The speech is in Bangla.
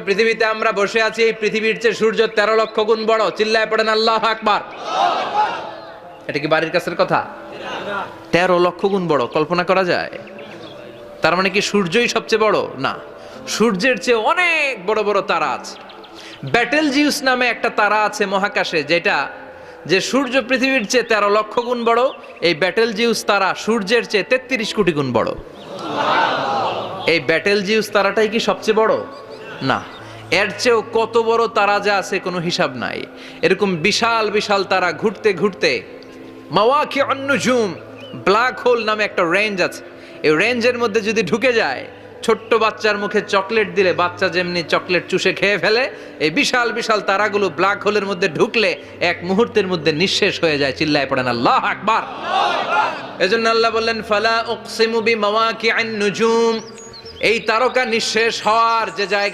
পৃথিবীতে আমরা বসে আছি, এই পৃথিবীর চেয়ে সূর্য 13 লক্ষ গুণ বড়। চিল্লায় পড়েন আল্লাহু আকবার। এটা কি বাড়ির কাছের কথা? 13 লক্ষ গুণ বড়, কল্পনা করা যায়? তার মানে কি সূর্যই সবচেয়ে বড়? না, সূর্যের চেয়ে অনেক বড় বড় তারা আছে। ব্যাটেল জিউস নামে একটা তারা আছে মহাকাশে, যেটা যে সূর্য পৃথিবীর চেয়ে 13 লক্ষ গুণ বড়। এই ব্যাটেল জিউস তারা সূর্যের চেয়ে 33 কোটি গুণ বড়। এই ব্যাটেল জিউস তারাটাই কি সবচেয়ে বড়? না, এর চেয়েও কত বড় তারা যা আছে কোনো হিসাব নাই। এরকম বিশাল বিশাল তারা ঘুরতে ঘুরতে মাওয়াকিউন নুজুম, ব্ল্যাক হোল নামে একটা রেঞ্জ আছে। এই রেঞ্জের মধ্যে যদি ঢুকে যায়, ছোট্ট বাচ্চার মুখে চকলেট দিলে বাচ্চা যেমনি চকলেট চুষে খেয়ে ফেলে, এই বিশাল বিশাল তারাগুলো ব্ল্যাক হোলের মধ্যে ঢুকলে এক মুহূর্তের মধ্যে নিঃশেষ হয়ে যায়। চিল্লায় পড়েন আল্লাহু আকবার। এজন্য আল্লাহ বললেন ফালা উকসিমু বিমাওয়াকিউন নুজুম, এই তারকা নিঃশেষ হওয়ার যে জায়গা